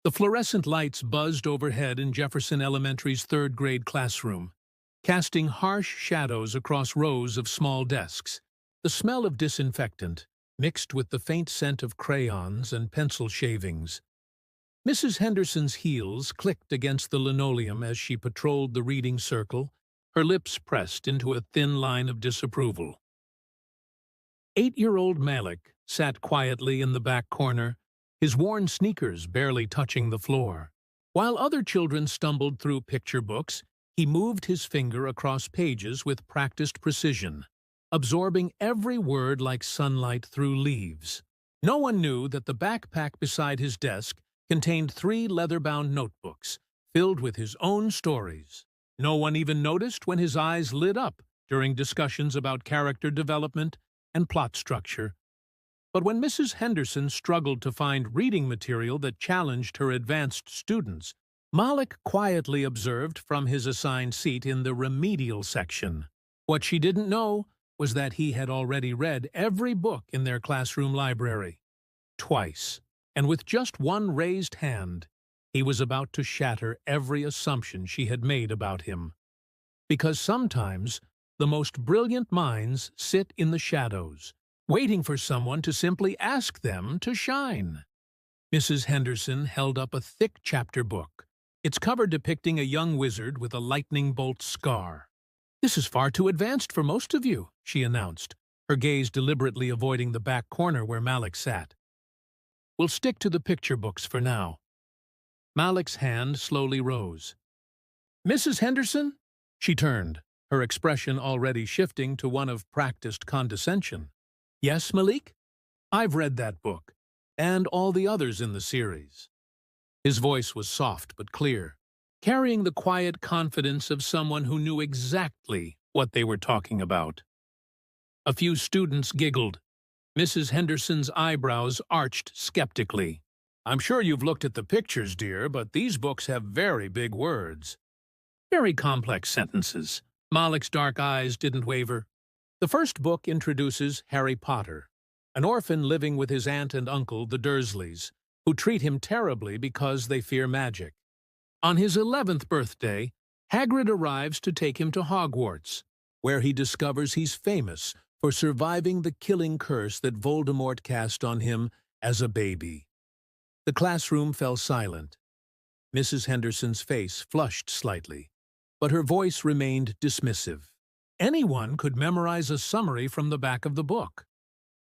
The fluorescent lights buzzed overhead in Jefferson Elementary's third-grade classroom, casting harsh shadows across rows of small desks. The smell of disinfectant, mixed with the faint scent of crayons and pencil shavings. Mrs. Henderson's heels clicked against the linoleum as she patrolled the reading circle, her lips pressed into a thin line of disapproval. 8-year-old Malik sat quietly in the back corner, his worn sneakers barely touching the floor. While other children stumbled through picture books, he moved his finger across pages with practiced precision, absorbing every word like sunlight through leaves. No one knew that the backpack beside his desk contained 3 leather-bound notebooks, filled with his own stories. No one even noticed when his eyes lit up during discussions about character development and plot structure. But when Mrs. Henderson struggled to find reading material that challenged her advanced students, Malik quietly observed from his assigned seat in the remedial section. What she didn't know was that he had already read every book in their classroom library. Twice, and with just one raised hand, he was about to shatter every assumption she had made about him. Because sometimes, the most brilliant minds sit in the shadows, waiting for someone to simply ask them to shine. Mrs. Henderson held up a thick chapter book, its cover depicting a young wizard with a lightning bolt scar. "This is far too advanced for most of you," she announced, her gaze deliberately avoiding the back corner where Malik sat. "We'll stick to the picture books for now." Malik's hand slowly rose. "Mrs. Henderson?" She turned, her expression already shifting to one of practiced condescension. "Yes, Malik? I've read that book, and all the others in the series." His voice was soft but clear, carrying the quiet confidence of someone who knew exactly what they were talking about. A few students giggled. Mrs. Henderson's eyebrows arched skeptically. "I'm sure you've looked at the pictures, dear, but these books have very big words. Very complex sentences." Malik's dark eyes didn't waver. The first book introduces Harry Potter, an orphan living with his aunt and uncle, the Dursleys, who treat him terribly because they fear magic. On his 11th birthday, Hagrid arrives to take him to Hogwarts, where he discovers he's famous for surviving the killing curse that Voldemort cast on him as a baby. The classroom fell silent. Mrs. Henderson's face flushed slightly, but her voice remained dismissive. Anyone could memorize a summary from the back of the book.